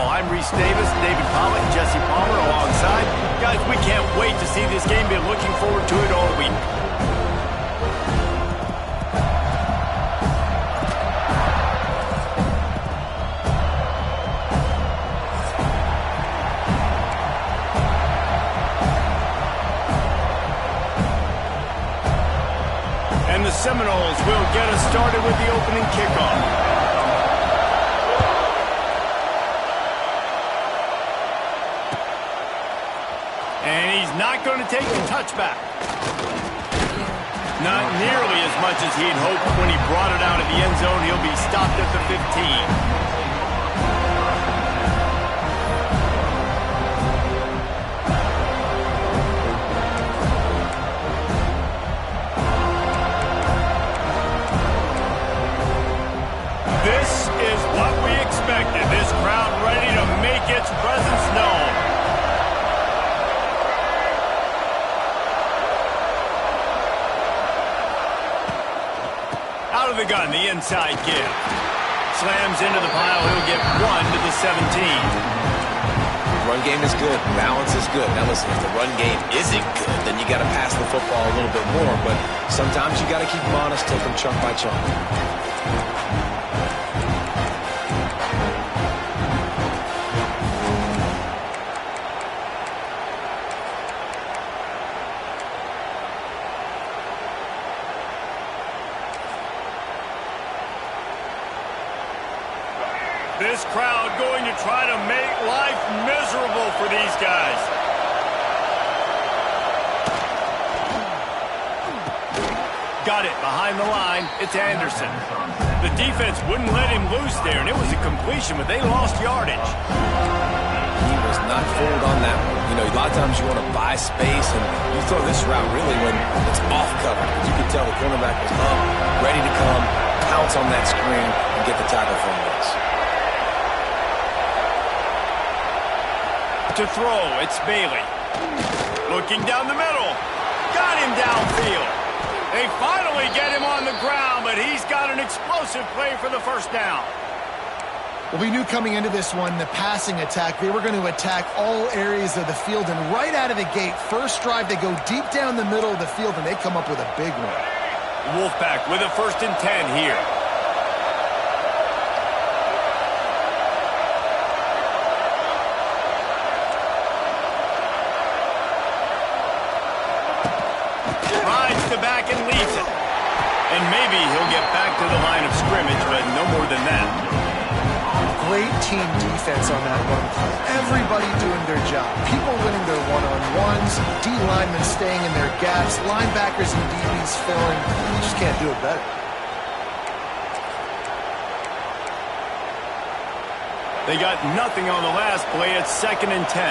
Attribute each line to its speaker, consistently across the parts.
Speaker 1: I'm Reese Davis, David Pollock, Jesse Palmer alongside. Guys, we can't wait to see this game. Been looking forward to it all week. And the Seminoles will get us started with the opening kickoff. And he's not going to take the touchback. Not nearly as much as he'd hoped when he brought it out of the end zone. He'll be stopped at the 15. This is what we expected. This crowd ready to make its presence known. Out of the gun, the inside give. Slams into the pile. He'll get 1 to the 17.
Speaker 2: Run game is good. Balance is good. Now listen, if the run game isn't good, then you got to pass the football a little bit more. But sometimes you got to keep them honest, take them chunk by chunk.
Speaker 1: This crowd going to try to make life miserable for these guys. Got it behind the line. It's Anderson. The defense wouldn't let him loose there, and it was a completion, but they lost yardage.
Speaker 2: He was not fooled on that one. You know, a lot of times you want to buy space, and you throw this route really when it's off cover. You can tell the cornerback was up, ready to come, pounce on that screen, and get the tackle from this.
Speaker 1: To throw, it's Bailey. Looking down the middle. Got him downfield. They finally get him on the ground, but he's got an explosive play for the first down.
Speaker 3: Well, we knew coming into this one, the passing attack, they were going to attack all areas of the field. And right out of the gate, first drive, they go deep down the middle of the field, and they come up with a big one.
Speaker 1: Wolfpack with a 1st and 10 here. Rides the back and leaves it. And maybe he'll get back to the line of scrimmage, but no more than that.
Speaker 3: Great team defense on that run play. Everybody doing their job. People winning their one-on-ones, D-linemen staying in their gaps, linebackers and DBs filling. You just can't do it better.
Speaker 1: They got nothing on the last play. It's 2nd and 10.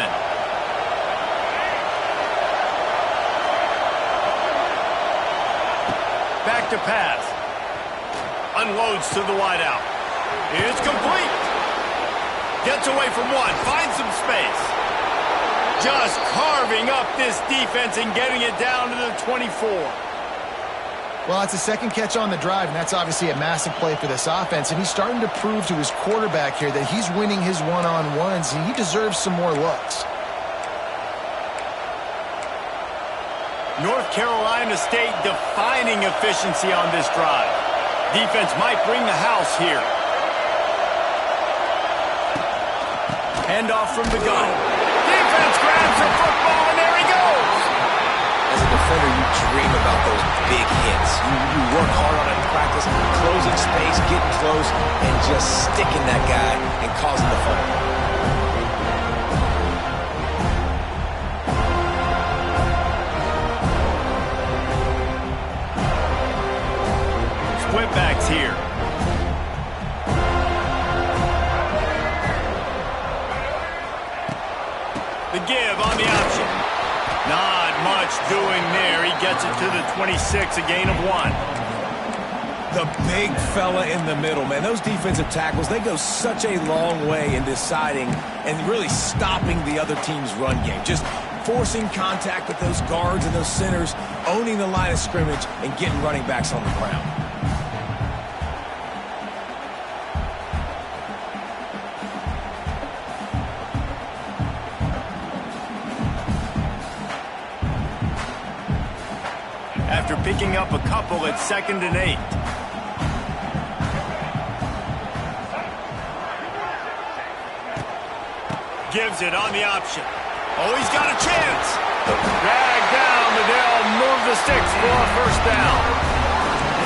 Speaker 1: Back to pass. Unloads to the wideout. It's complete. Gets away from one. Finds some space. Just carving up this defense and getting it down to the 24.
Speaker 3: Well, it's a second catch on the drive, and that's obviously a massive play for this offense. And he's starting to prove to his quarterback here that he's winning his one-on-ones, and he deserves some more looks.
Speaker 1: North Carolina State defining efficiency on this drive. Defense might bring the house here. Handoff from the gun. Defense grabs the football, and there he goes.
Speaker 2: As a defender, you dream about those big hits. You work hard on it in practice, closing space, getting close, and just sticking that guy and causing the fumble.
Speaker 1: Whipbacks here. The give on the option. Not much doing there. He gets it to the 26, a gain of 1.
Speaker 2: The big fella in the middle, man. Those defensive tackles, they go such a long way in deciding and really stopping the other team's run game. Just forcing contact with those guards and those centers, owning the line of scrimmage, and getting running backs on the ground.
Speaker 1: picking up a couple at 2nd and 8. Gives it on the option. Oh, he's got a chance. Dragged down, but they'll move the sticks for a first down.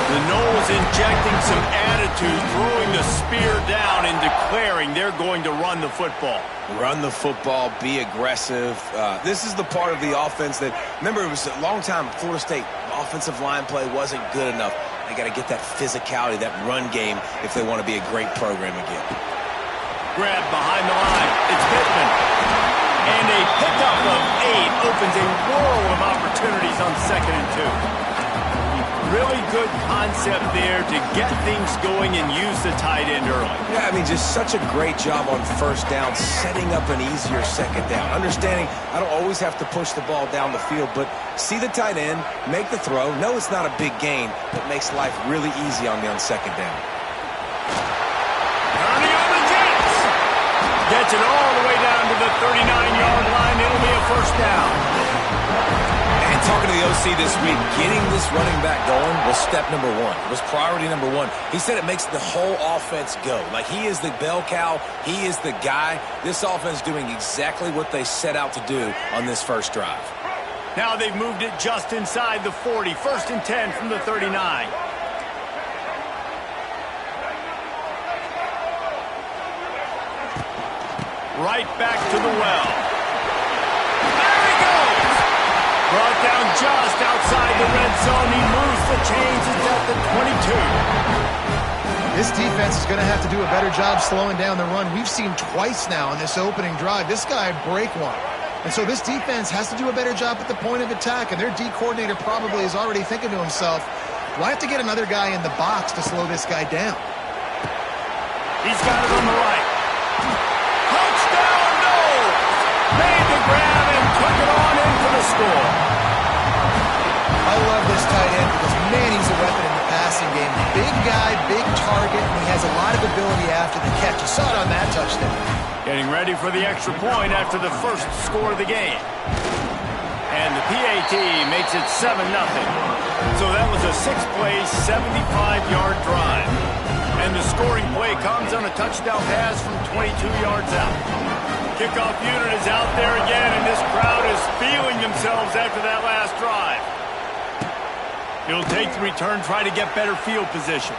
Speaker 1: The Noles injecting some attitude, throwing the spear down and declaring they're going to run the football.
Speaker 2: Run the football, be aggressive. This is the part of the offense that, remember, it was a long time, Florida State offensive line play wasn't good enough. They got to get that physicality, that run game, if they want to be a great program again.
Speaker 1: Grab behind the line. It's Pittman. And a pickup of 8 opens a world of opportunities on 2nd and 2. Really good concept there to get things going and use the tight end early.
Speaker 2: Yeah, I mean, just such a great job on first down, setting up an easier second down. Understanding I don't always have to push the ball down the field, but see the tight end, make the throw. No, it's not a big gain, but makes life really easy on me on second down.
Speaker 1: Turning on the Jets. Gets it all the way down to the 39-yard line. It'll be a first down.
Speaker 2: And talking to the OC this week, getting this running back going was step number 1. It was priority number 1. He said it makes the whole offense go. Like, he is the bell cow. He is the guy. This offense doing exactly what they set out to do on this first drive.
Speaker 1: Now they've moved it just inside the 40. 1st and 10 from the 39. Right back to the well. There he goes! Brought down just outside the red zone. He moves the chains. It's at the 22.
Speaker 3: This defense is going to have to do a better job slowing down the run. We've seen twice now on this opening drive. This guy break one. And so this defense has to do a better job at the point of attack. And their D coordinator probably is already thinking to himself, do I have to get another guy in the box to slow this guy down?
Speaker 1: He's got it on the right. Touchdown, no! Made the grab and took it on in for the score.
Speaker 3: I love this tight end because, man, he's a weapon in the passing game. Big guy, big target, and he has a lot of ability after the catch. You saw it on that touchdown.
Speaker 1: Getting ready for the extra point after the first score of the game. And the PAT makes it 7-0. So that was a 6-play, 75-yard drive. And the scoring play comes on a touchdown pass from 22 yards out. Kickoff unit is out there again, and this crowd is feeling themselves after that last drive. He'll take the return, try to get better field position.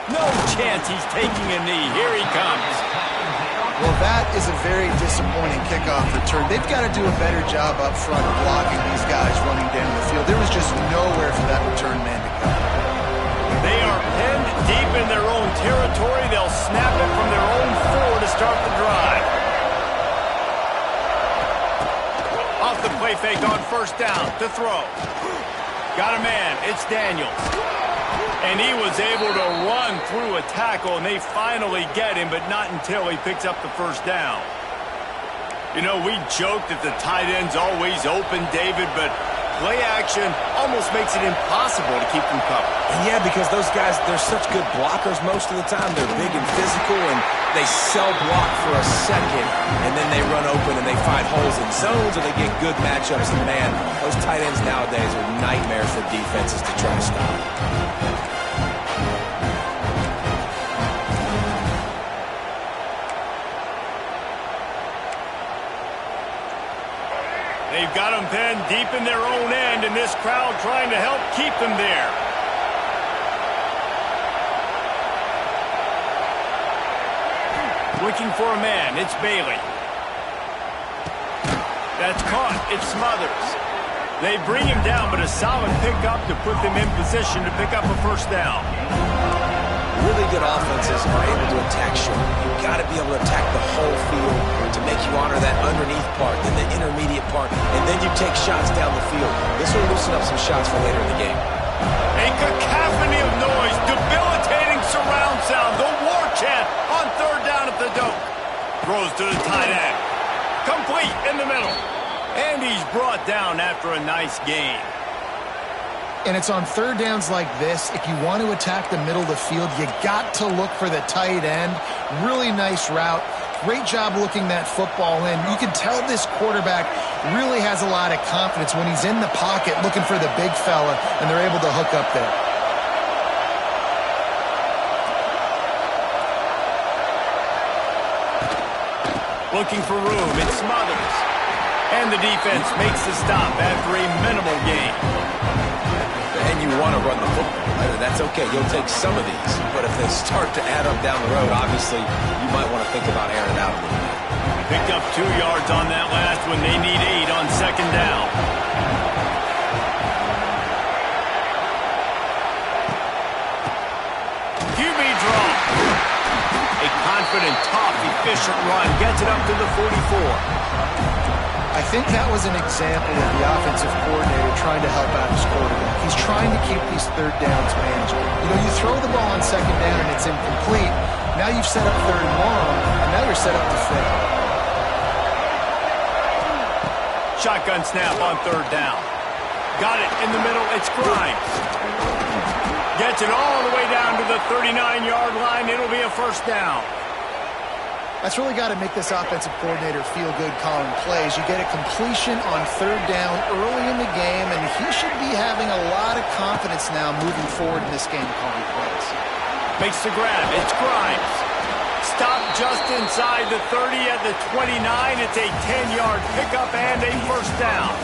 Speaker 1: No chance he's taking a knee. Here he comes.
Speaker 3: Well, that is a very disappointing kickoff return. They've got to do a better job up front of blocking these guys running down the field. There was just nowhere for that return man to go.
Speaker 1: They are pinned deep in their own territory. They'll snap it from their own 4 to start the drive. Off the play fake on first down to throw. Got a man. It's Daniels. And he was able to run through a tackle, and they finally get him, but not until he picks up the first down. You know, we joked that the tight end's always open, David, but play action almost makes it impossible to keep them covered.
Speaker 2: And yeah, because those guys, they're such good blockers most of the time. They're big and physical, and they cell block for a second, and then they run open and they find holes in zones, or they get good matchups. And man, those tight ends nowadays are nightmares for defenses to try to stop.
Speaker 1: They've got them pinned deep in their own end, and this crowd trying to help keep them there. Looking for a man. It's Bailey. That's caught. It's Smothers. They bring him down, but a solid pickup to put them in position to pick up a first down.
Speaker 2: Really good offenses are able to attack short. You've got to be able to attack the whole field to make you honor that underneath part, then the intermediate part, and then you take shots down the field. This will loosen up some shots for later in the game.
Speaker 1: A cacophony of noise, debilitating surround sound, the war chant on third down at the Doak. Throws to the tight end. Complete in the middle. And he's brought down after a nice gain.
Speaker 3: And it's on third downs like this, if you want to attack the middle of the field, you got to look for the tight end. Really nice route. Great job looking that football in. You can tell this quarterback really has a lot of confidence when he's in the pocket looking for the big fella, and they're able to hook up there.
Speaker 1: Looking for room, it smothers. And the defense makes the stop after a minimal gain.
Speaker 2: And you want to run the football. That's okay. You'll take some of these. But if they start to add up down the road, obviously, you might want to think about airing it out a little bit.
Speaker 1: Picked up 2 yards on that last one. They need 8 on second down. QB draw. A confident, tough, efficient run. Gets it up to the 44.
Speaker 3: I think that was an example of the offensive coordinator trying to help out his quarterback. He's trying to keep these third downs manageable. You know, you throw the ball on second down and it's incomplete. Now you've set up third and long, and now you're set up to fail.
Speaker 1: Shotgun snap on third down. Got it in the middle. It's Grimes. Gets it all the way down to the 39-yard line. It'll be a first down.
Speaker 3: That's really got to make this offensive coordinator feel good calling plays. You get a completion on third down early in the game, and he should be having a lot of confidence now moving forward in this game calling plays.
Speaker 1: Makes the grab. It's Grimes. Stop just inside the 30 at the 29. It's a 10-yard pickup and a first down.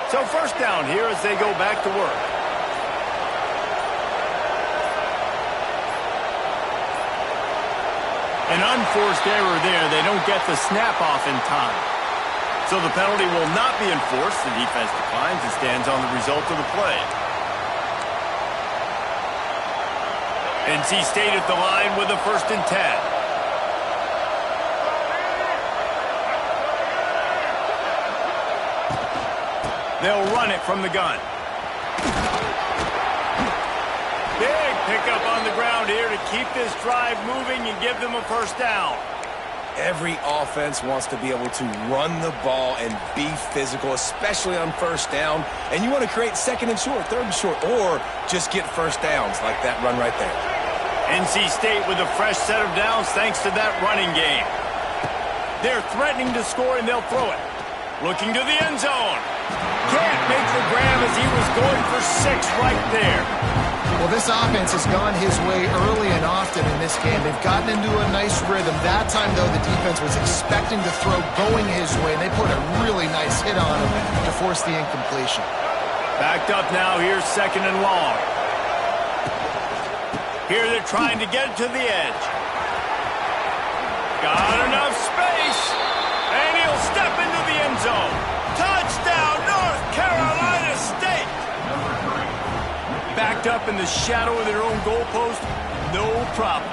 Speaker 1: So first down here as they go back to work. An unforced error there. They don't get the snap off in time. So the penalty will not be enforced. The defense declines and stands on the result of the play. NC State at the line with a 1st and 10. They'll run it from the gun. Big pickup on the ground here to keep this drive moving and give them a first down.
Speaker 2: Every offense wants to be able to run the ball and be physical, especially on first down. And you want to create second and short, third and short, or just get first downs like that run right there.
Speaker 1: NC State with a fresh set of downs thanks to that running game. They're threatening to score, and they'll throw it. Looking to the end zone. Can't make the grab as he was going for 6 right there.
Speaker 3: Well, this offense has gone his way early and often in this game. They've gotten into a nice rhythm. That time, though, the defense was expecting to throw going his way, and they put a really nice hit on him to force the incompletion.
Speaker 1: Backed up now. Here's 2nd and long. Here they're trying to get it to the edge. Got enough space. And he'll step into the end zone. Touchdown, North Carolina State. Backed up in the shadow of their own goalpost, no problem.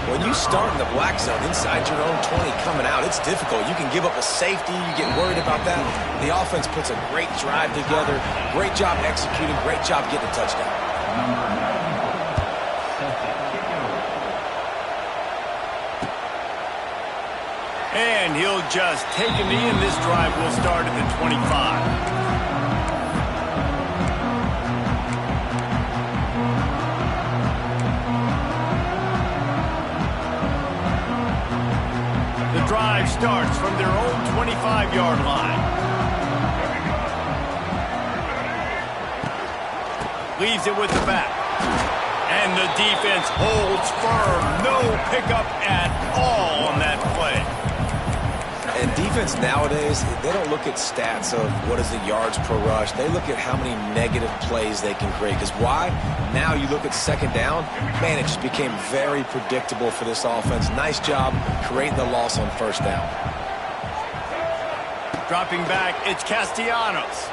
Speaker 2: When you start in the black zone inside your own 20 coming out, it's difficult. You can give up a safety. You get worried about that. The offense puts a great drive together. Great job executing. Great job getting a touchdown.
Speaker 1: And he'll just take a knee, and this drive will start at the 25. The drive starts from their own 25-yard line. Leaves it with the back. And the defense holds firm. No pickup at all on that play.
Speaker 2: And defense nowadays, they don't look at stats of what is the yards per rush. They look at how many negative plays they can create. Because why? Now you look at second down, man, it just became very predictable for this offense. Nice job creating the loss on first down.
Speaker 1: Dropping back, it's Castellanos.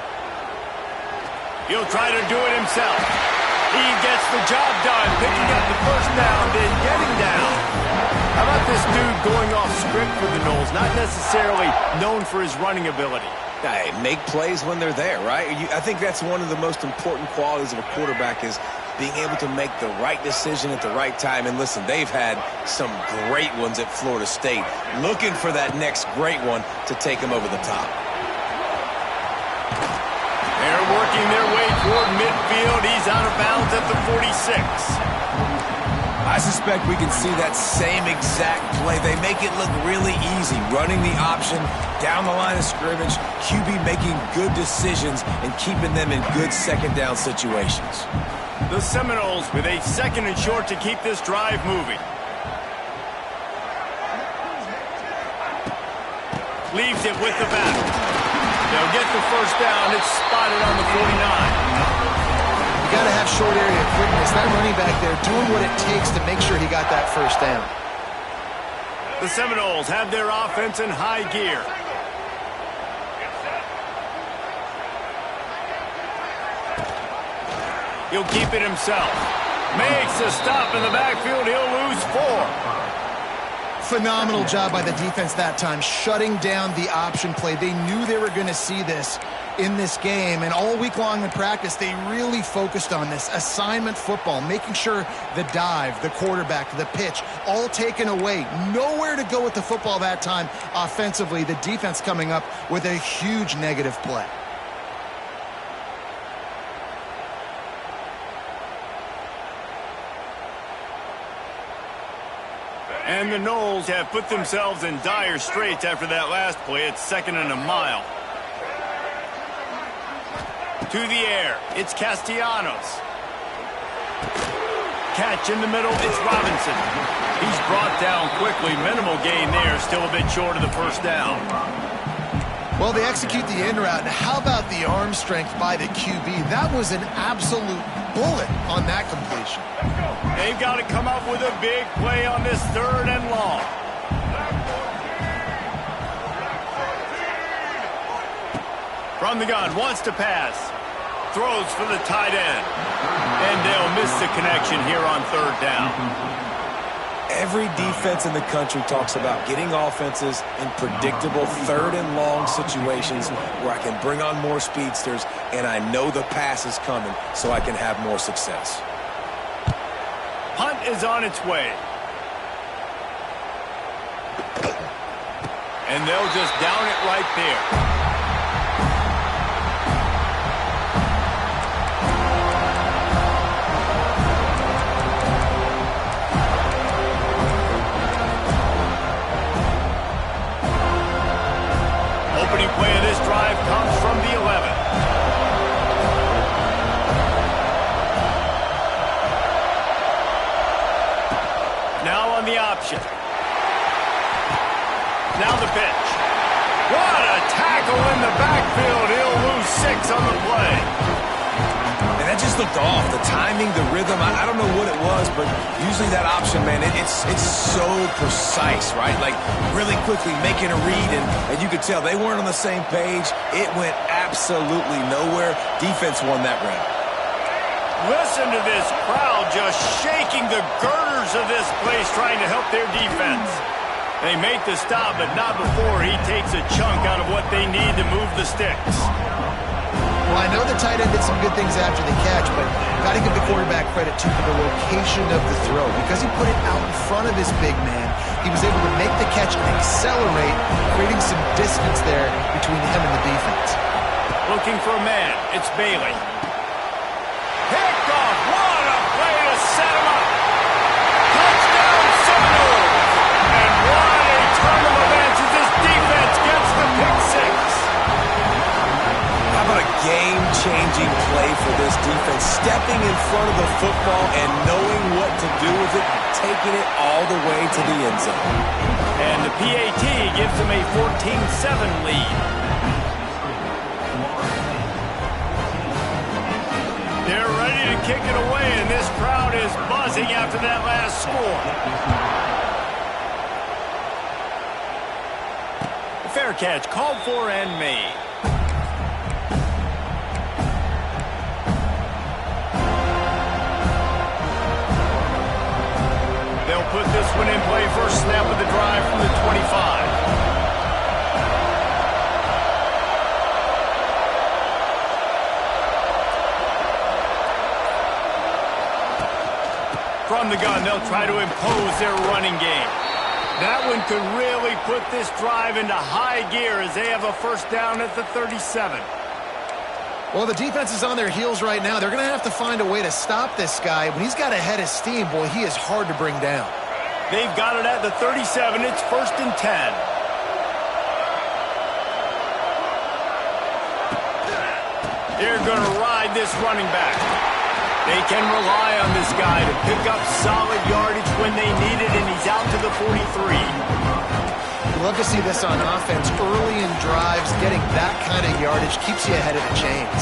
Speaker 1: He'll try to do it himself. He gets the job done, picking up the first down, then getting down. How about this dude going off script for the Noles? Not necessarily known for his running ability.
Speaker 2: Hey, make plays when they're there, right? I think that's one of the most important qualities of a quarterback is being able to make the right decision at the right time. And listen, they've had some great ones at Florida State. Looking for that next great one to take them over the top.
Speaker 1: They're working their way toward midfield. He's out of bounds at the 46.
Speaker 2: I suspect we can see that same exact play. They make it look really easy, running the option down the line of scrimmage, QB making good decisions and keeping them in good second down situations.
Speaker 1: The Seminoles with a 2nd and short to keep this drive moving. Leaves it with the back. They'll get the first down. It's spotted on the 49.
Speaker 3: You got to have short area quickness. That running back there doing what it takes to make sure he got that first down.
Speaker 1: The Seminoles have their offense in high gear. He'll keep it himself. Makes a stop in the backfield. He'll lose 4.
Speaker 3: Phenomenal job by the defense that time, shutting down the option play. They knew they were going to see this in this game, and all week long in practice, they really focused on this assignment football, making sure the dive, the quarterback, the pitch, all taken away. Nowhere to go with the football that time offensively. The defense coming up with a huge negative play.
Speaker 1: And the Noles have put themselves in dire straits after that last play. It's 2nd and a mile. To the air, it's Castellanos. Catch in the middle, it's Robinson. He's brought down quickly. Minimal gain there, still a bit short of the first down.
Speaker 3: Well, they execute the in route. How about the arm strength by the QB? That was an absolute bullet on that completion.
Speaker 1: They've got to come up with a big play on this 3rd and long. From the gun, wants to pass. Throws for the tight end. And they'll miss the connection here on 3rd down.
Speaker 2: Every defense in the country talks about getting offenses in predictable 3rd and long situations where I can bring on more speedsters and I know the pass is coming so I can have more success.
Speaker 1: Punt is on its way. And they'll just down it right there. Play of this drive comes from the 11. Now on the option. Now the pitch. What a tackle in the backfield. He'll lose 6 on the play.
Speaker 2: And that just looked off. The timing, the rhythm, I don't know what it was, but usually that option, man, it's so precise, right? Like really quickly making a read, and you could tell they weren't on the same page. It went absolutely nowhere. Defense won that round.
Speaker 1: Listen to this crowd just shaking the girders of this place trying to help their defense. They make the stop, but not before he takes a chunk out of what they need to move the sticks.
Speaker 3: Well, I know the tight end did some good things after the catch, but got to give the quarterback credit, too, for the location of the throw. Because he put it out in front of his big man, he was able to make the catch and accelerate, creating some distance there between him and the defense.
Speaker 1: Looking for a man. It's Bailey. Picked off. What a play to set him up. Touchdown, Seminoles. And what a turn of events as this defense gets the pick 6.
Speaker 2: How about a game-changing play for this defense? Stepping in front of the football and knowing what to do with it, taking it all the way to the end zone.
Speaker 1: And the PAT gives them a 14-7 lead. They're ready to kick it away, and this crowd is buzzing after that last score. Fair catch called for and made. They'll put this one in play. First snap of the drive from the 25. the gun, they'll try to impose their running game. That one could really put this drive into high gear as they have a first down at the 37.
Speaker 3: Well, the defense is on their heels right now. They're going to have to find a way to stop this guy. When he's got a head of steam, boy, he is hard to bring down.
Speaker 1: They've got it at the 37. It's 1st and 10. They're going to ride this running back. They can rely on this guy to pick up solid yardage when they need it, and he's out to the 43.
Speaker 3: You love to see this on offense. Early in drives, getting that kind of yardage keeps you ahead of the chains.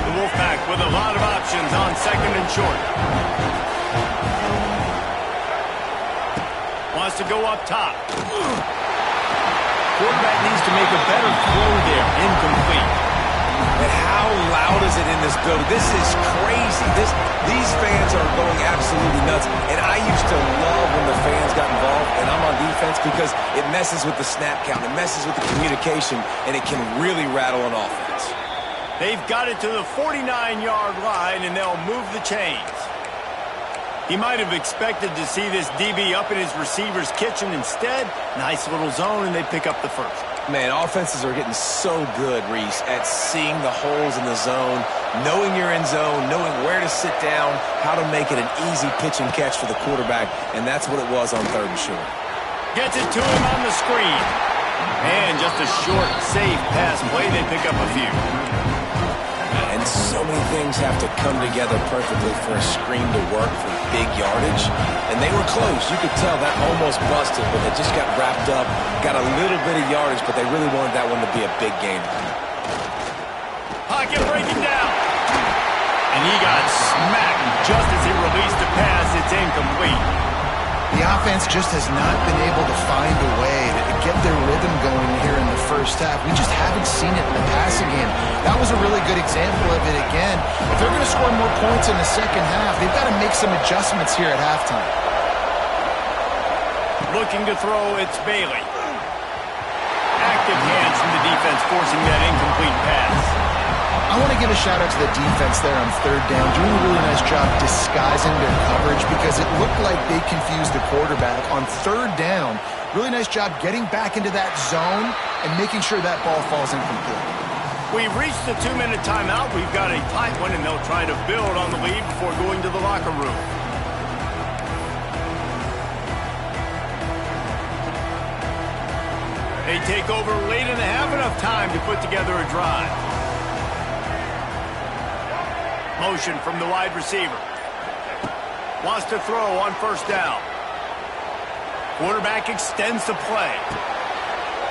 Speaker 1: The Wolfpack with a lot of options on 2nd and short. Wants to go up top. Quarterback needs to make a better throw there. Incomplete.
Speaker 2: And how loud is it in this building? This is crazy. These fans are going absolutely nuts. And I used to love when the fans got involved, and I'm on defense, because it messes with the snap count. It messes with the communication, and it can really rattle an offense.
Speaker 1: They've got it to the 49-yard line, and they'll move the chains. He might have expected to see this DB up in his receiver's kitchen. Instead, nice little zone, and they pick up the first.
Speaker 2: Man, offenses are getting so good, Reese, at seeing the holes in the zone, knowing you're in zone, knowing where to sit down, how to make it an easy pitch and catch for the quarterback, and that's what it was on 3rd and short.
Speaker 1: Gets it to him on the screen. And just a short, safe pass play. They pick up a few.
Speaker 2: And so many things have to come together perfectly for a screen to work for big yardage. And they were close. You could tell that almost busted, but they just got wrapped up, got a little bit of yardage, but they really wanted that one to be a big game.
Speaker 1: Pocket breaking down. And he got smacked just as he released the pass. It's incomplete.
Speaker 3: The offense just has not been able to find a way to get their rhythm going here in the first half. We just haven't seen it in the passing game. That was a really good example of it again. If they're going to score more points in the second half, they've got to make some adjustments here at halftime.
Speaker 1: Looking to throw, it's Bailey. Active hands from the defense forcing that incomplete pass.
Speaker 3: I want to give a shout-out to the defense there on 3rd down, doing a really nice job disguising their coverage, because it looked like they confused the quarterback on 3rd down. Really nice job getting back into that zone and making sure that ball falls incomplete.
Speaker 1: We've reached the 2-minute timeout. We've got a tight one, and they'll try to build on the lead before going to the locker room. They take over late and they have enough time to put together a drive. Motion from the wide receiver. Wants to throw on 1st down. Quarterback extends the play.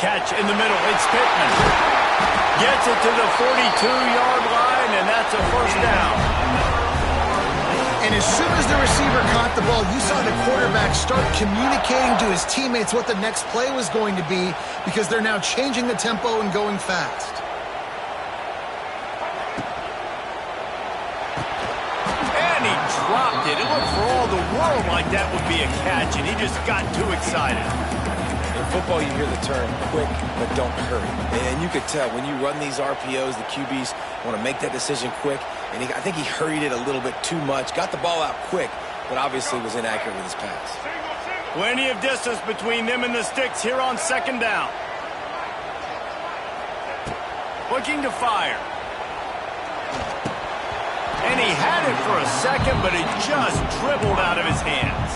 Speaker 1: Catch in the middle. It's Pittman. Gets it to the 42-yard line, and that's a 1st down.
Speaker 3: And as soon as the receiver caught the ball, you saw the quarterback start communicating to his teammates what the next play was going to be, because they're now changing the tempo and going fast.
Speaker 1: Dropped it. It looked for all the world like that would be a catch, and he just got too excited.
Speaker 2: In football, you hear the term quick, but don't hurry. And you could tell when you run these RPOs, the QBs want to make that decision quick. And I think he hurried it a little bit too much, got the ball out quick, but obviously was inaccurate with his pass.
Speaker 1: Plenty of distance between them and the sticks here on 2nd down. Looking to fire. And he had it for a second, but it just dribbled out of his hands.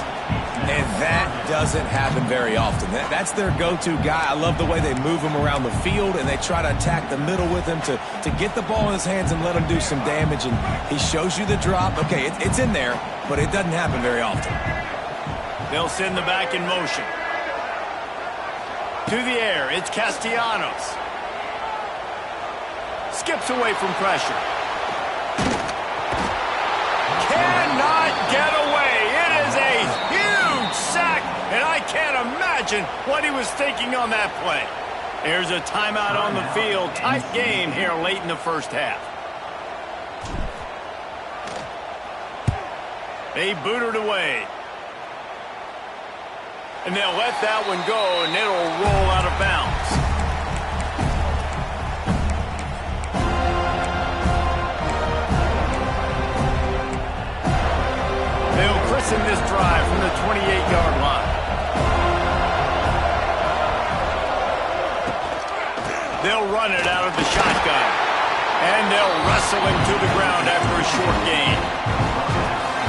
Speaker 2: And that doesn't happen very often. That's their go-to guy. I love the way they move him around the field, and they try to attack the middle with him to get the ball in his hands and let him do some damage. And he shows you the drop. Okay, it's in there, but it doesn't happen very often.
Speaker 1: They'll send the back in motion. To the air, it's Castellanos. Skips away from pressure. Cannot get away. It is a huge sack, and I can't imagine what he was thinking on that play. There's a timeout on the field. Tight game here late in the first half. They boot it away. And they'll let that one go, and it'll roll out of bounds. They'll run it out of the shotgun. And they'll wrestle him to the ground after a short gain.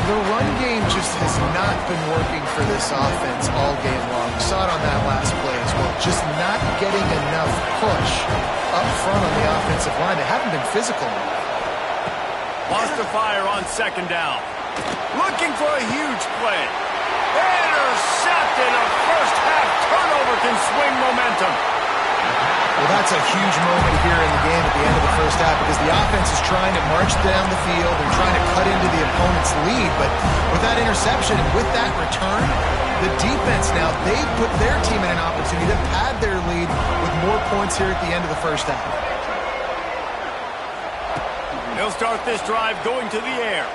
Speaker 3: The run game just has not been working for this offense all game long. We saw it on that last play as well. Just not getting enough push up front on the offensive line. They haven't been physical enough.
Speaker 1: Lost the fire on second down. Looking for a huge play. Intercepted. A first-half turnover can swing momentum.
Speaker 3: Well, that's a huge moment here in the game at the end of the first half because the offense is trying to march down the field. They're trying to cut into the opponent's lead, but with that interception and with that return, the defense now, they put their team in an opportunity to pad their lead with more points here at the end of the first half.
Speaker 1: They'll start this drive going to the air.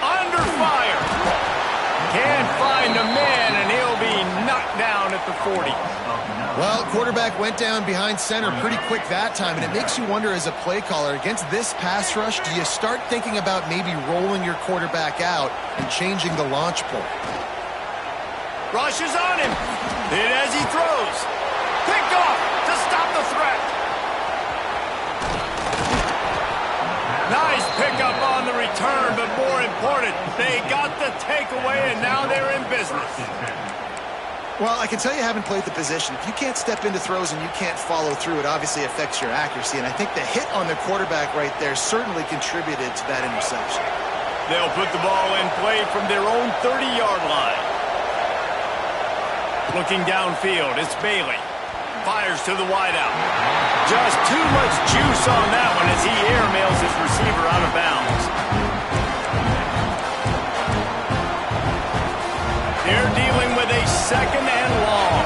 Speaker 1: Under fire. Can't find a man, and he'll be knocked down at the 40.
Speaker 3: Well, quarterback went down behind center pretty quick that time, and it makes you wonder as a play caller, against this pass rush, do you start thinking about maybe rolling your quarterback out and changing the launch point?
Speaker 1: Rush is on him. Hit as he throws. Picked off to stop the threat. Nice pickup on the return, but more important, they got the takeaway, and now they're in business.
Speaker 3: Well, I can tell you haven't played the position. If you can't step into throws and you can't follow through, it obviously affects your accuracy. And I think the hit on the quarterback right there certainly contributed to that interception.
Speaker 1: They'll put the ball in play from their own 30-yard line. Looking downfield, it's Bailey. Fires to the wideout. Just too much juice on that one as he airmails his receiver out of bounds. They're dealing with a second and long.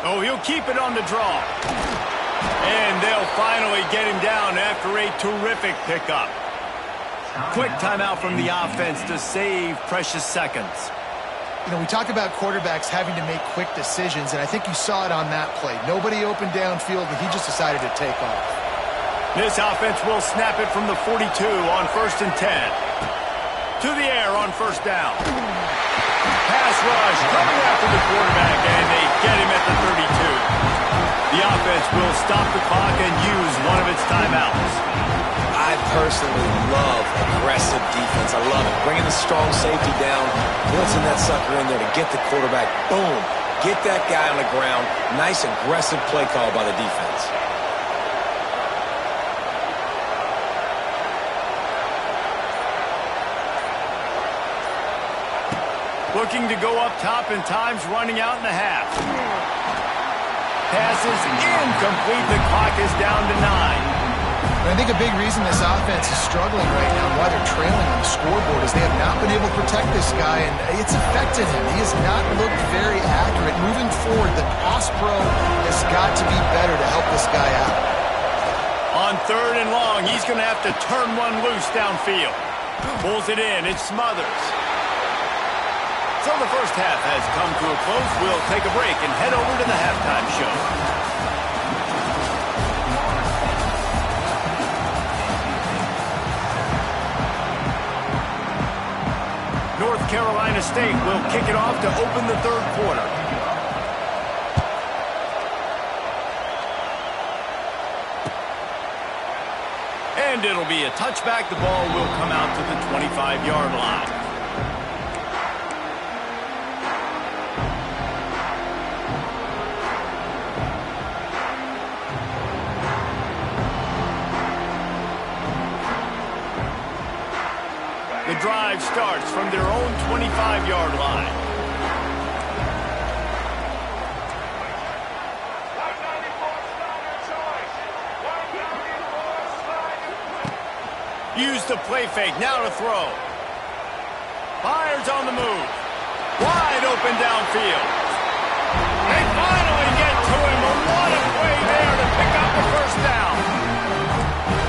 Speaker 1: Oh, he'll keep it on the draw. And they'll finally get him down after a terrific pickup. Quick timeout from the offense to save precious seconds.
Speaker 3: You know, we talk about quarterbacks having to make quick decisions, and I think you saw it on that play. Nobody opened downfield, and he just decided to take off.
Speaker 1: This offense will snap it from the 42 on 1st and 10. To the air on 1st down. Pass rush coming after the quarterback, and they get him at the 32. The offense will stop the clock and use one of its timeouts.
Speaker 2: I personally love aggressive defense. I love it. Bringing the strong safety down, blitzing that sucker in there to get the quarterback. Boom. Get that guy on the ground. Nice aggressive play call by the defense.
Speaker 1: Looking to go up top, and time's running out in the half. Pass is incomplete. The clock is down to 9.
Speaker 3: I think a big reason this offense is struggling right now and why they're trailing on the scoreboard is they have not been able to protect this guy, and it's affected him. He has not looked very accurate. Moving forward, the pass pro has got to be better to help this guy out.
Speaker 1: On 3rd and long, he's going to have to turn one loose downfield. Pulls it in. It smothers. So the first half has come to a close. We'll take a break and head over to the halftime show. North Carolina State will kick it off to open the 3rd quarter. And it'll be a touchback. The ball will come out to the 25-yard line. The drive starts from their own 25-yard line. Use the play fake, now to throw. Fires on the move. Wide open downfield. They finally get to him. What a play there to pick up the first down.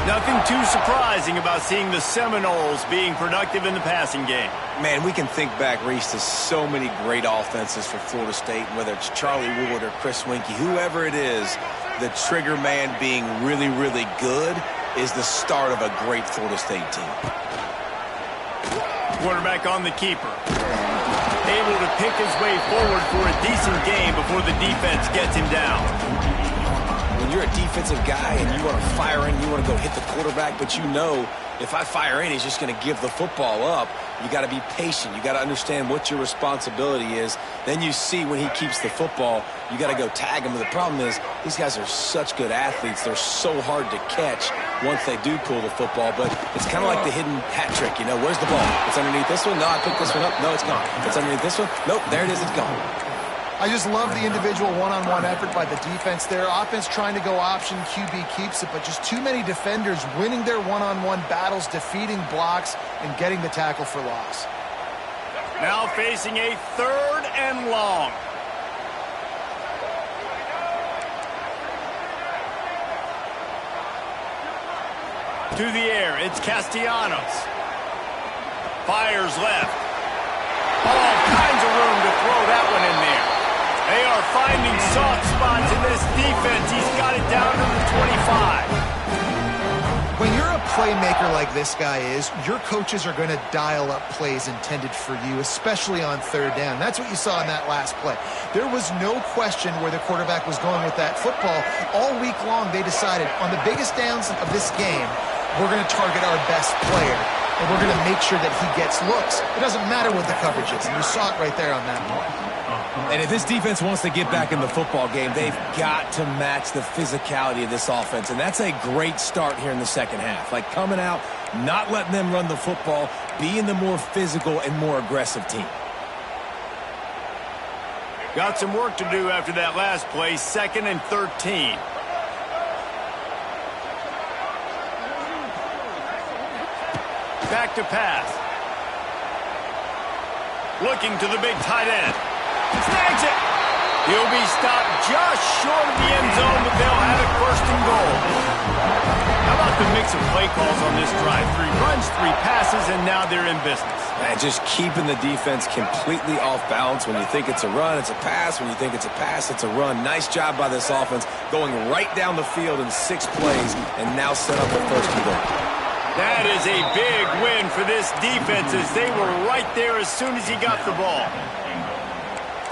Speaker 1: Nothing too surprising about seeing the Seminoles being productive in the passing game.
Speaker 2: Man, we can think back, Reese, to so many great offenses for Florida State, whether it's Charlie Wood or Chris Winkie, whoever it is, the trigger man being really, really good. is the start of a great Florida State team.
Speaker 1: Quarterback on the keeper. Able to pick his way forward for a decent game before the defense gets him down.
Speaker 2: When you're a defensive guy and you want to fire in, you want to go hit the quarterback, but you know if I fire in, he's just going to give the football up. You got to be patient. You got to understand what your responsibility is. Then you see when he keeps the football, you got to go tag him. But the problem is these guys are such good athletes. They're so hard to catch once they do pull the football. But it's kind of like the hidden hat trick. You know, where's the ball? It's underneath this one. No, I picked this one up. No, it's gone. It's underneath this one. Nope, there it is. It's gone.
Speaker 3: I just love the individual one-on-one effort by the defense there. Offense trying to go option, QB keeps it, but just too many defenders winning their one-on-one battles, defeating blocks, and getting the tackle for loss.
Speaker 1: Now facing a 3rd and long. To the air, it's Castellanos. Fires left. All kinds of room to throw that one in there. They are finding soft spots in this defense. He's got it down to the 25.
Speaker 3: When you're a playmaker like this guy is, your coaches are going to dial up plays intended for you, especially on 3rd down. That's what you saw in that last play. There was no question where the quarterback was going with that football. All week long, they decided on the biggest downs of this game, we're going to target our best player, and we're going to make sure that he gets looks. It doesn't matter what the coverage is, and you saw it right there on that one.
Speaker 2: And if this defense wants to get back in the football game, they've got to match the physicality of this offense. And that's a great start here in the second half. Like coming out, not letting them run the football, being the more physical and more aggressive team.
Speaker 1: Got some work to do after that last play, 2nd and 13. Back to pass. Looking to the big tight end. Snags it. He'll be stopped just short of the end zone, but they'll have it 1st and goal. How about the mix of play calls on this drive? 3 runs, 3 passes, and now they're in business.
Speaker 2: And just keeping the defense completely off balance. When you think it's a run, it's a pass. When you think it's a pass, it's a run. Nice job by this offense, going right down the field in 6 plays, and now set up a 1st and goal.
Speaker 1: That is a big win for this defense as they were right there as soon as he got the ball.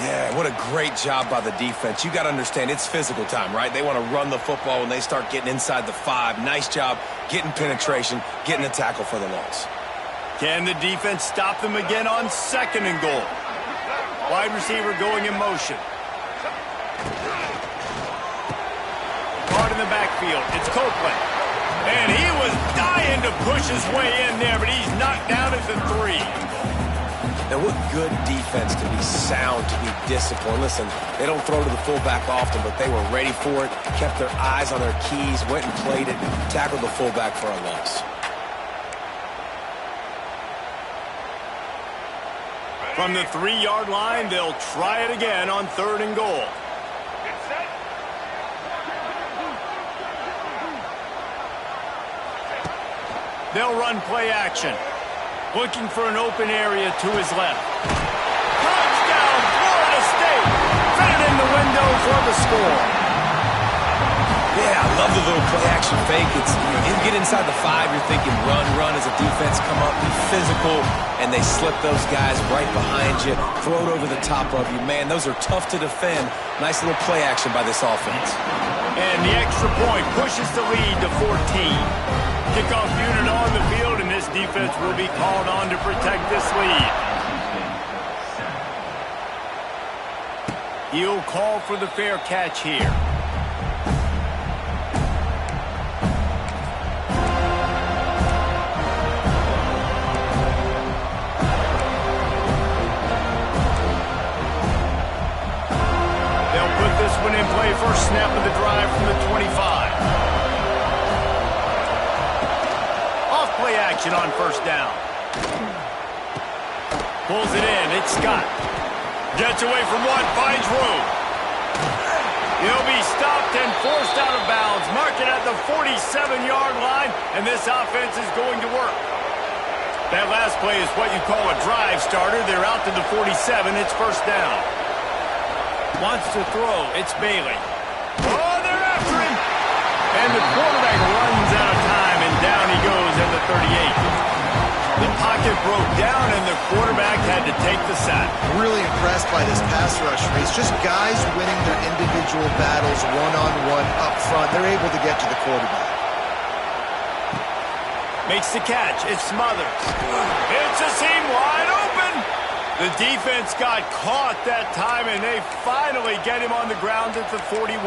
Speaker 2: Yeah, what a great job by the defense. You got to understand, it's physical time, right? They want to run the football when they start getting inside the 5. Nice job getting penetration, getting a tackle for the loss.
Speaker 1: Can the defense stop them again on 2nd and goal? Wide receiver going in motion. Caught in the backfield. It's Copeland. And he was dying to push his way in there, but he's knocked down at the 3.
Speaker 2: And what good defense to be sound, to be disciplined. Listen, they don't throw to the fullback often, but they were ready for it, kept their eyes on their keys, went and played it, tackled the fullback for a loss.
Speaker 1: From the 3-yard line, they'll try it again on 3rd and goal. They'll run play action. Looking for an open area to his left. Touchdown, Florida State! Fed it in the window for the score.
Speaker 2: Yeah, I love the little play action fake. It's you get inside the 5, you're thinking run as a defense, come up, be physical, and they slip those guys right behind you, throw it over the top of you. Man, those are tough to defend. Nice little play action by this offense.
Speaker 1: And the extra point pushes the lead to 14. Kickoff unit on the field, and this defense will be called on to protect this lead. He'll call for the fair catch here. They'll put this one in play, first snap of the drive from the 25. Play action on 1st down. Pulls it in. It's Scott. Gets away from 1. Finds room. He'll be stopped and forced out of bounds. Mark it at the 47-yard line, and this offense is going to work. That last play is what you call a drive starter. They're out to the 47. It's 1st down. Wants to throw. It's Bailey. Oh, they're after him. And the quarterback runs out of time. 38. The pocket broke down, and the quarterback had to take the sack.
Speaker 3: Really impressed by this pass rush race. Just guys winning their individual battles one-on-one up front. They're able to get to the quarterback.
Speaker 1: Makes the catch. It's Smothers. It's a seam wide open. The defense got caught that time, and they finally get him on the ground at the 41.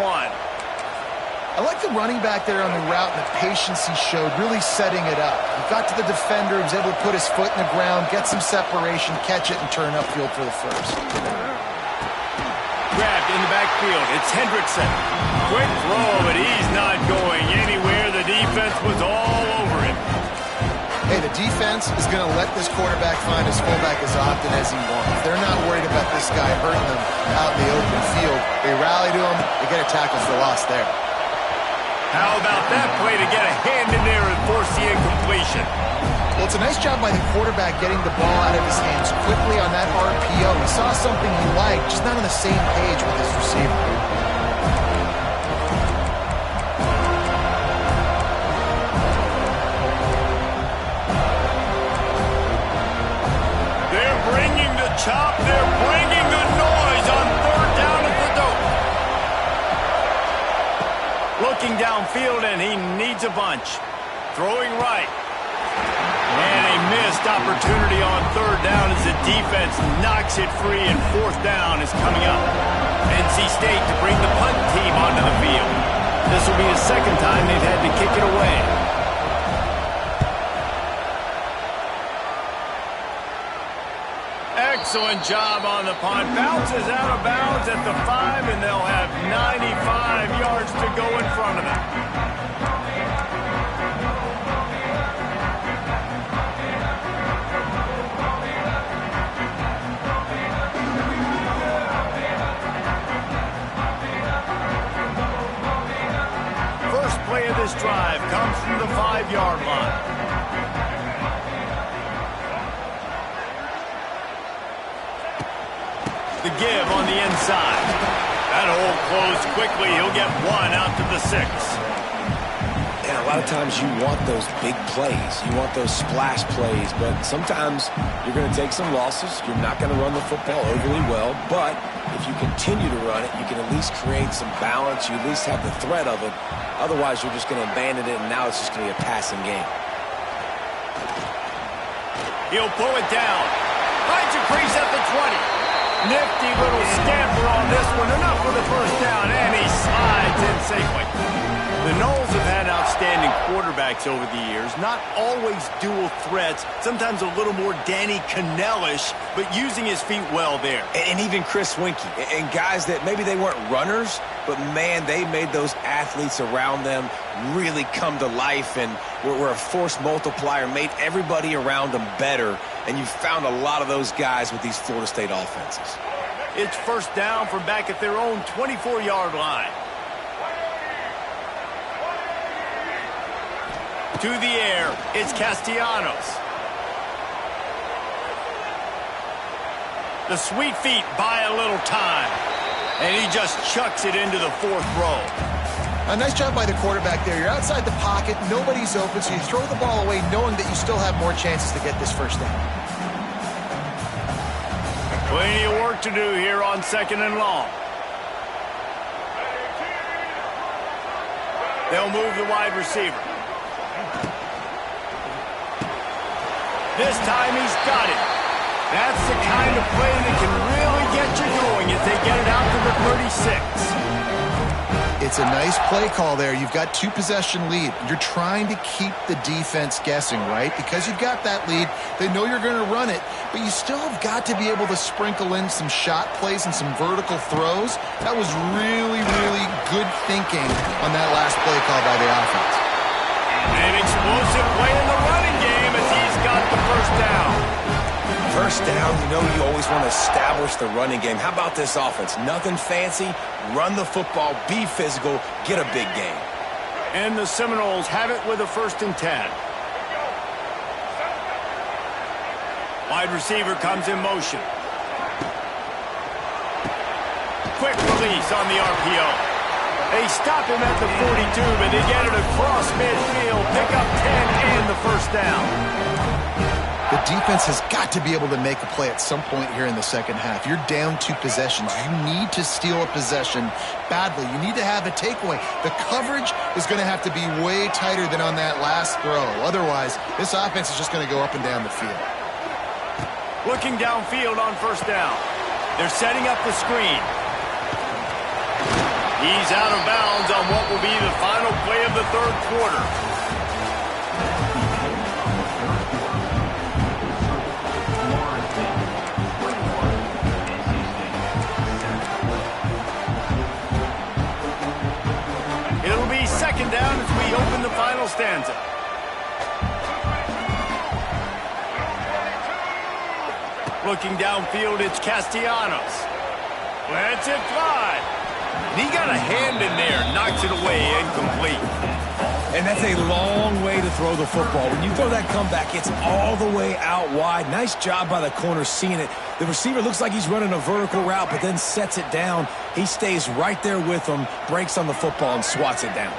Speaker 3: I like the running back there on the route and the patience he showed, really setting it up. He got to the defender, he was able to put his foot in the ground, get some separation, catch it, and turn upfield for the first.
Speaker 1: Grabbed in the backfield. It's Hendrickson. Quick throw, but he's not going anywhere. The defense was all over him.
Speaker 3: Hey, the defense is going to let this quarterback find his fullback as often as he wants. They're not worried about this guy hurting them out in the open field. They rally to him, they get a tackle for loss there.
Speaker 1: How about that play to get a hand in there and force the incompletion?
Speaker 3: Well, it's a nice job by the quarterback getting the ball out of his hands quickly on that RPO. He saw something he liked, just not on the same page with his receiver.
Speaker 1: They're bringing the chop. They're bringing the noise on third down at the dope. Looking downfield, and he needs a bunch. Throwing right. And a missed opportunity on third down as the defense knocks it free, and fourth down is coming up. NC State to bring the punt team onto the field. This will be the second time they've had to kick it away. Excellent job on the punt. Bounces out of bounds at the 5, and they'll have 95 yards to go in front of them. First play of this drive comes from the 5-yard line. The give on the inside. That hole closed quickly. He'll get one out to the 6.
Speaker 2: And a lot of times you want those big plays. You want those splash plays. But sometimes you're going to take some losses. You're not going to run the football overly well. But if you continue to run it, you can at least create some balance. You at least have the threat of it. Otherwise, you're just going to abandon it, and now it's just going to be a passing game.
Speaker 1: He'll pull it down. Finds a crease at the 20. Nifty little scamper on this one. Enough for the first down, and he slides in safely. The Noles have had outstanding quarterbacks over the years. Not always dual threats. Sometimes a little more Danny Cannell-ish, but using his feet well there.
Speaker 2: And even Chris Winkie. And guys that maybe they weren't runners, but, man, they made those athletes around them really come to life and were a force multiplier, made everybody around them better. And you found a lot of those guys with these Florida State offenses.
Speaker 1: It's first down from back at their own 24-yard line. To the air, it's Castellanos. The sweet feet buy a little time. And he just chucks it into the 4th row.
Speaker 3: A nice job by the quarterback there. You're outside the pocket, nobody's open, so you throw the ball away knowing that you still have more chances to get this first down.
Speaker 1: Plenty of work to do here on 2nd and long. They'll move the wide receiver. This time he's got it. That's the kind of play that can really get you going as they get it out to the 36.
Speaker 3: It's a nice play call there. You've got 2-possession lead. You're trying to keep the defense guessing, right? Because you've got that lead, they know you're going to run it, but you still have got to be able to sprinkle in some shot plays and some vertical throws. That was really, really good thinking on that last play call by the offense.
Speaker 1: An explosive play in the running game as he's got the first down.
Speaker 2: First down, you know you always want to establish the running game. How about this offense? Nothing fancy. Run the football, be physical, get a big game.
Speaker 1: And the Seminoles have it with a 1st and 10. Wide receiver comes in motion. Quick release on the RPO. They stop him at the 42, but they get it across midfield, pick up 10 and the first down.
Speaker 3: The defense has got to be able to make a play at some point here in the second half. You're down 2 possessions. You need to steal a possession badly. You need to have a takeaway. The coverage is going to have to be way tighter than on that last throw. Otherwise, this offense is just going to go up and down the field.
Speaker 1: Looking downfield on first down. They're setting up the screen. He's out of bounds on what will be the final play of the third quarter. It'll be second down as we open the final stanza. Looking downfield, it's Castellanos. Lets it fly. And he got a hand in there, knocks it away, incomplete.
Speaker 2: And that's a long way to throw the football. When you throw that comeback, it's all the way out wide. Nice job by the corner seeing it. The receiver looks like he's running a vertical route, but then sets it down. He stays right there with him, breaks on the football, and swats it down.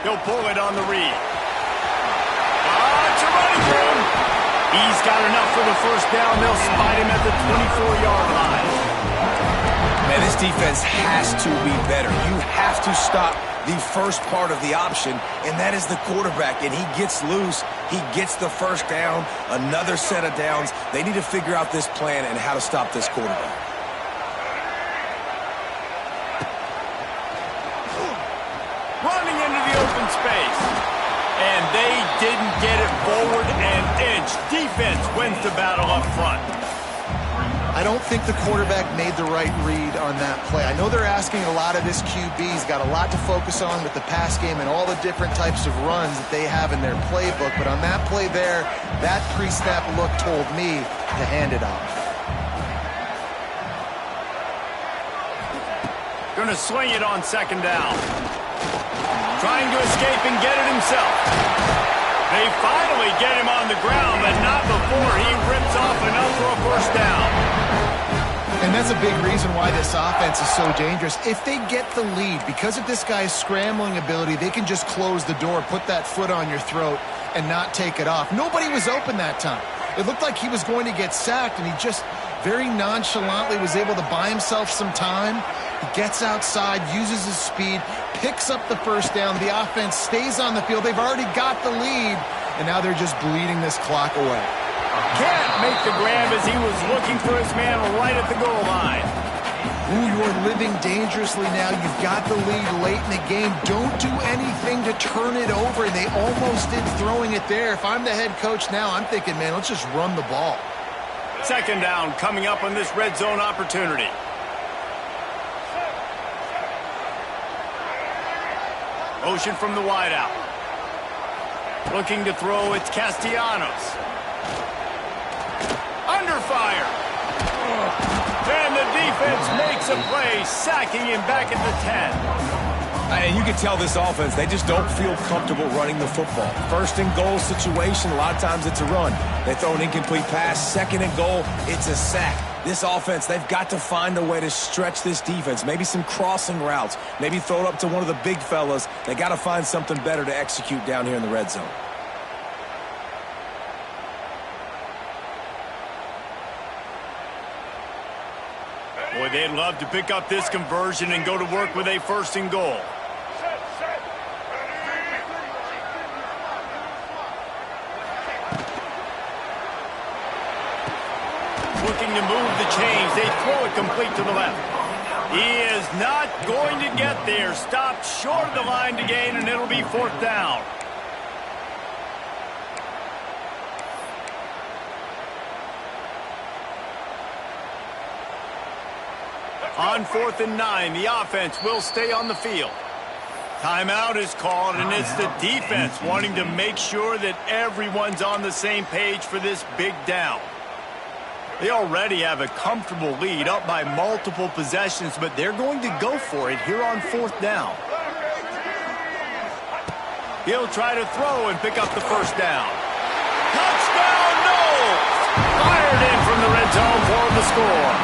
Speaker 1: He'll pull it on the read. It's a running room. He's got enough for the first down. They'll spot him at the 24-yard line.
Speaker 2: Man, this defense has to be better. You have to stop the first part of the option, and that is the quarterback. And he gets loose. He gets the first down, another set of downs. They need to figure out this plan and how to stop this quarterback.
Speaker 1: Running into the open space. And they didn't get it forward an inch. Defense wins the battle up front.
Speaker 3: I don't think the quarterback made the right read on that play. I know they're asking a lot of this QB. He's got a lot to focus on with the pass game and all the different types of runs that they have in their playbook. But on that play there, that pre-snap look told me to hand it off.
Speaker 1: Gonna swing it on second down. Trying to escape and get it himself. They finally get him on the ground, but not before he rips off enough for a first down.
Speaker 3: And that's a big reason why this offense is so dangerous. If they get the lead, because of this guy's scrambling ability, they can just close the door, put that foot on your throat, and not take it off. Nobody was open that time. It looked like he was going to get sacked, and he just very nonchalantly was able to buy himself some time. He gets outside, uses his speed, picks up the first down. The offense stays on the field. They've already got the lead, and now they're just bleeding this clock away.
Speaker 1: Can't make the grab as he was looking for his man right at the goal line.
Speaker 3: Ooh, you're living dangerously now. You've got the lead late in the game. Don't do anything to turn it over. They almost did throwing it there. If I'm the head coach now, I'm thinking, man, let's just run the ball.
Speaker 1: Second down coming up on this red zone opportunity. Motion from the wideout. Looking to throw, it's Castellanos. Under fire. And the defense makes a play, sacking him back at the 10.
Speaker 2: And you can tell this offense, they just don't feel comfortable running the football. First and goal situation, a lot of times it's a run. They throw an incomplete pass. Second and goal, it's a sack. This offense, they've got to find a way to stretch this defense. Maybe some crossing routes. Maybe throw it up to one of the big fellas. They got to find something better to execute down here in the red zone.
Speaker 1: Boy, they'd love to pick up this conversion and go to work with a first and goal. Looking to move the chains. They throw it complete to the left. He is not going to get there. Stopped short of the line to gain, and it'll be fourth down. On 4th and 9, the offense will stay on the field. Timeout is called, and it's the defense wanting to make sure that everyone's on the same page for this big down. They already have a comfortable lead, up by multiple possessions, but they're going to go for it here on 4th down. He'll try to throw and pick up the first down. Touchdown, Knowles! Fired in from the red zone for the score.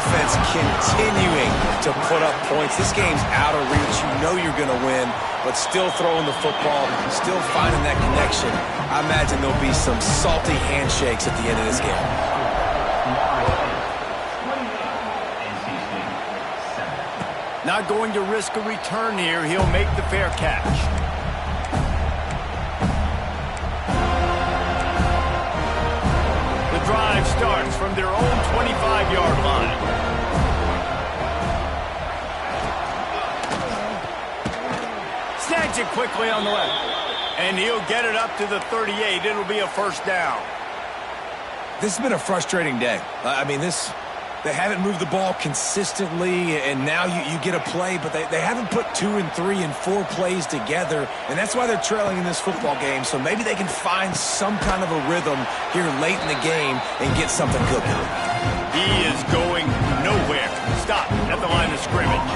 Speaker 2: offense continuing to put up points. This game's out of reach. You know you're going to win, but still throwing the football, still finding that connection. I imagine there'll be some salty handshakes at the end of this game.
Speaker 1: Not going to risk a return here. He'll make the fair catch. The drive starts from their own 25-yard line. Snags it quickly on the left. And he'll get it up to the 38. It'll be a first down.
Speaker 2: This has been a frustrating day. I mean, they haven't moved the ball consistently, and now you get a play, but they haven't put 2 and 3 and 4 plays together, and that's why they're trailing in this football game. So maybe they can find some kind of a rhythm here late in the game and get something cooking.
Speaker 1: He is going nowhere. Stop at the line of scrimmage.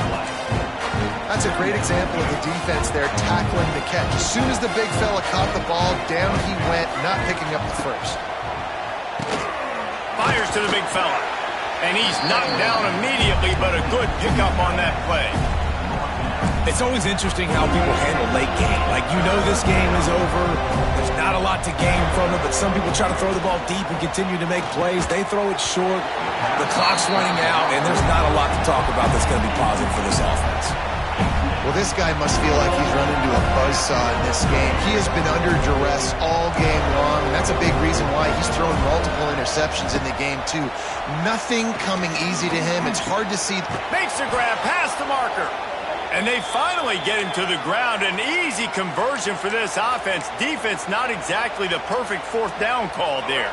Speaker 3: That's a great example of the defense there tackling the catch. As soon as the big fella caught the ball, down he went, not picking up the first.
Speaker 1: Fires to the big fella. And he's knocked down immediately, but a good pickup on that play.
Speaker 2: It's always interesting how people handle late game. Like, you know this game is over. There's not a lot to gain from it, but some people try to throw the ball deep and continue to make plays. They throw it short. The clock's running out, and there's not a lot to talk about that's going to be positive for this offense.
Speaker 3: Well, this guy must feel like he's run into a buzzsaw in this game. He has been under duress all game long, and that's a big reason why he's thrown multiple interceptions in the game, too. Nothing coming easy to him. It's hard to see.
Speaker 1: Makes the grab past the marker. And they finally get him to the ground. An easy conversion for this offense. Defense not exactly the perfect fourth down call there.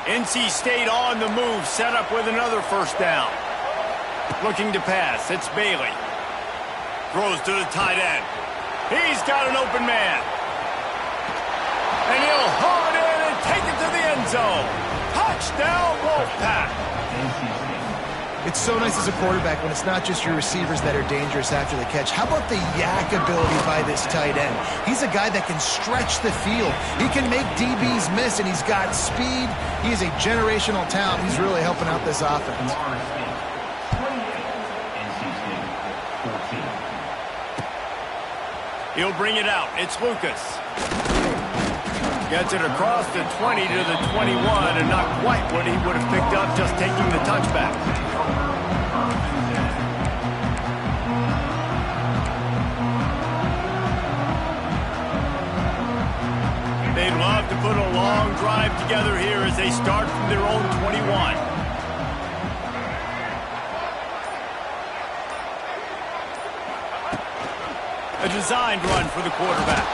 Speaker 1: NC State on the move, set up with another first down. Looking to pass. It's Bailey. Throws to the tight end. He's got an open man. And he'll haul it in and take it to the end zone. Touchdown, Wolfpack.
Speaker 3: It's so nice as a quarterback when it's not just your receivers that are dangerous after the catch. How about the yak ability by this tight end? He's a guy that can stretch the field. He can make DBs miss, and he's got speed. He is a generational talent. He's really helping out this offense.
Speaker 1: He'll bring it out. It's Lucas. Gets it across the 20 to the 21, and not quite what he would have picked up just taking the touchback. They'd love to put a long drive together here as they start from their own 21. A designed run for the quarterback.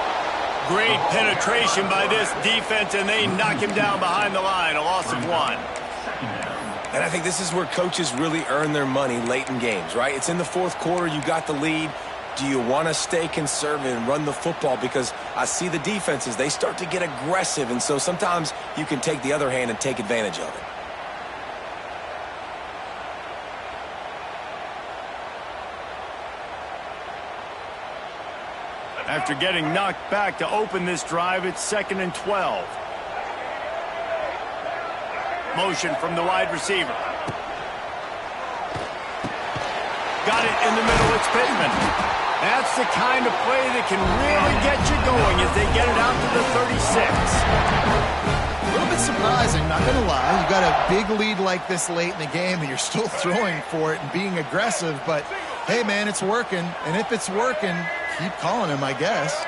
Speaker 1: Great penetration by this defense, and they knock him down behind the line. A loss of 1.
Speaker 2: And I think this is where coaches really earn their money late in games, right? It's in the fourth quarter. You got the lead. Do you want to stay conservative and run the football? Because I see the defenses, they start to get aggressive, and so sometimes you can take the other hand and take advantage of it.
Speaker 1: After getting knocked back to open this drive, it's 2nd and 12. Motion from the wide receiver. Got it in the middle. It's Pittman. That's the kind of play that can really get you going as they get it out to the 36.
Speaker 3: A little bit surprising, not going to lie. You got a big lead like this late in the game, and you're still throwing for it and being aggressive. But, hey, man, it's working. And if it's working, keep calling him, I guess.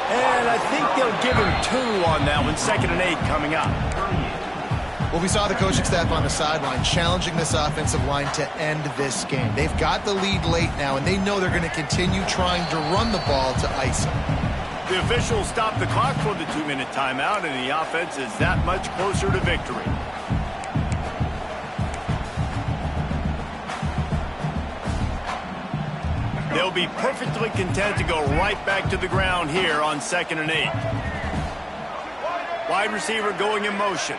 Speaker 1: And I think they'll give him 2 on that one. 2nd and 8 coming up.
Speaker 3: Well, we saw the coaching staff on the sideline challenging this offensive line to end this game. They've got the lead late now, and they know they're going to continue trying to run the ball to ice him.
Speaker 1: The officials stop the clock for the 2-minute timeout, and the offense is that much closer to victory. They'll be perfectly content to go right back to the ground here on 2nd and 8. Wide receiver going in motion.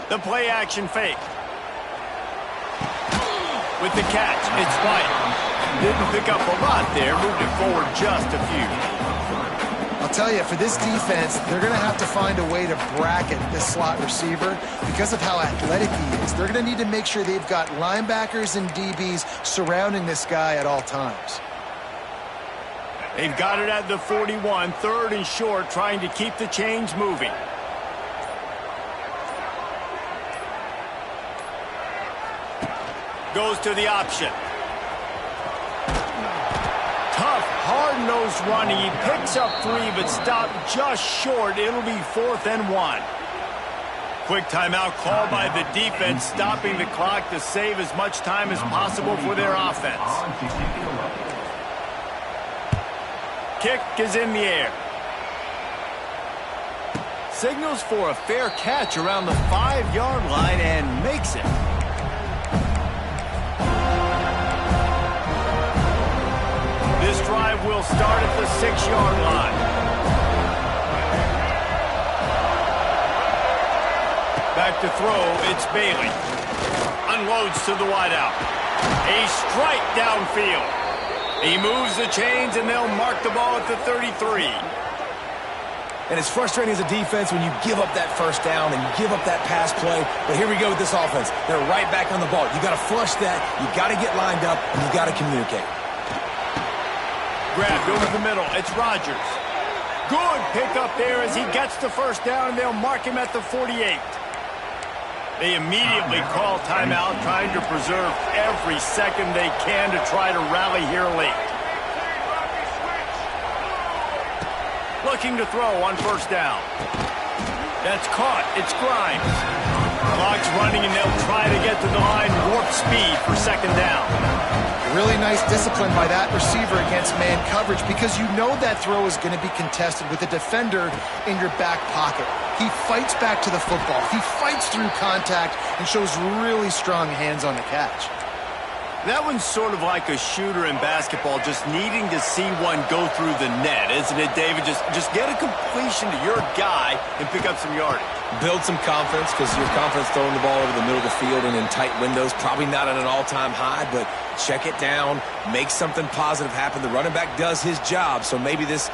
Speaker 1: The play action fake. with the catch. It's White. Didn't pick up a lot there. Moved it forward just a few.
Speaker 3: I'll tell you, for this defense, they're going to have to find a way to bracket this slot receiver because of how athletic he is. They're going to need to make sure they've got linebackers and DBs surrounding this guy at all times.
Speaker 1: They've got it at the 41, 3rd and short, trying to keep the chains moving. Goes to the option. Tough, hard-nosed running. He picks up 3, but stopped just short. It'll be 4th and 1. Quick timeout called by the defense, stopping the clock to save as much time as possible for their offense. Kick is in the air. Signals for a fair catch around the 5-yard line and makes it. This drive will start at the 6-yard line. Back to throw, it's Bailey. Unloads to the wideout. A strike downfield. He moves the chains, and they'll mark the ball at the 33.
Speaker 2: And it's frustrating as a defense when you give up that first down and you give up that pass play. But here we go with this offense. They're right back on the ball. You got to flush that. You got to get lined up, and you got to communicate.
Speaker 1: Grabbed over the middle. It's Rodgers. Good pickup there as he gets the first down, and they'll mark him at the 48. They immediately call timeout, trying to preserve every second they can to try to rally here late. Looking to throw on first down. That's caught. It's Grimes. Clock's running, and they'll try to get to the line warp speed for 2nd down.
Speaker 3: Really nice discipline by that receiver against man coverage because you know that throw is going to be contested with a defender in your back pocket. He fights back to the football. He fights through contact and shows really strong hands on the catch.
Speaker 1: That one's sort of like a shooter in basketball, just needing to see one go through the net, isn't it, David? Just get a completion to your guy and pick up some yardage.
Speaker 2: Build some confidence because your confidence throwing the ball over the middle of the field and in tight windows, probably not at an all-time high, but check it down, make something positive happen. The running back does his job, so maybe this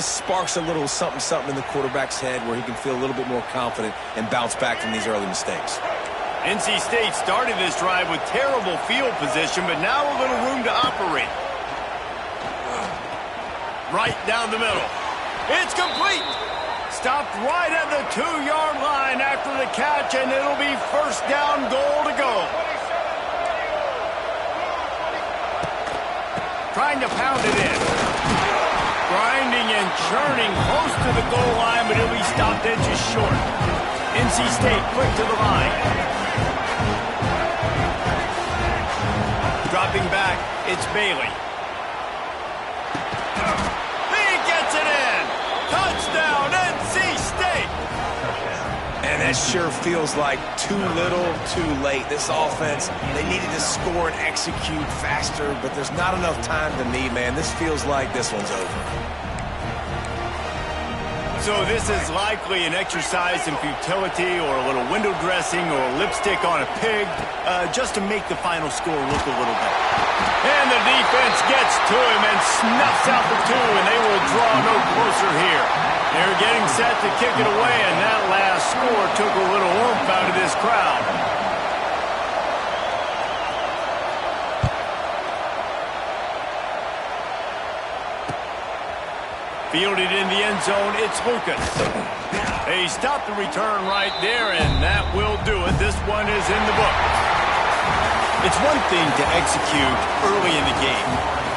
Speaker 2: sparks a little something in the quarterback's head where he can feel a little bit more confident and bounce back from these early mistakes.
Speaker 1: NC State started this drive with terrible field position, but now a little room to operate. Right down the middle. It's complete. Stopped right at the 2-yard line after the catch, and it'll be 1st down, goal to go. Trying to pound it in. Grinding and churning close to the goal line, but he'll be stopped inches short. NC State quick to the line. Dropping back, it's Bailey. He gets it in! Touchdown, NC State!
Speaker 2: And that sure feels like too little, too late. This offense, they needed to score and execute faster, but there's not enough time to me, man. This feels like this one's over.
Speaker 1: So this is likely an exercise in futility or a little window dressing or lipstick on a pig just to make the final score look a little better. And the defense gets to him and snuffs out the 2, and they will draw no closer here. They're getting set to kick it away, and that last score took a little oomph out of this crowd. Fielded in the end zone, it's Lucas. They stop the return right there, and that will do it. This one is in the book. It's one thing to execute early in the game.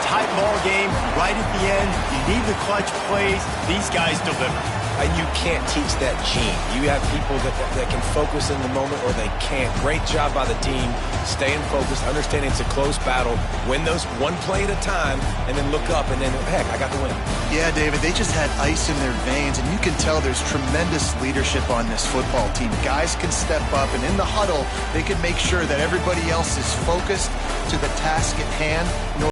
Speaker 1: Tight ball game, right at the end, you need the clutch plays. These guys deliver.
Speaker 2: You can't teach that gene. You have people that can focus in the moment or they can't. Great job by the team, staying focused, understanding it's a close battle, win those one play at a time, and then look up, and then, heck, I got the win.
Speaker 3: Yeah, David, they just had ice in their veins, and you can tell there's tremendous leadership on this football team. Guys can step up, and in the huddle, they can make sure that everybody else is focused to the task at hand.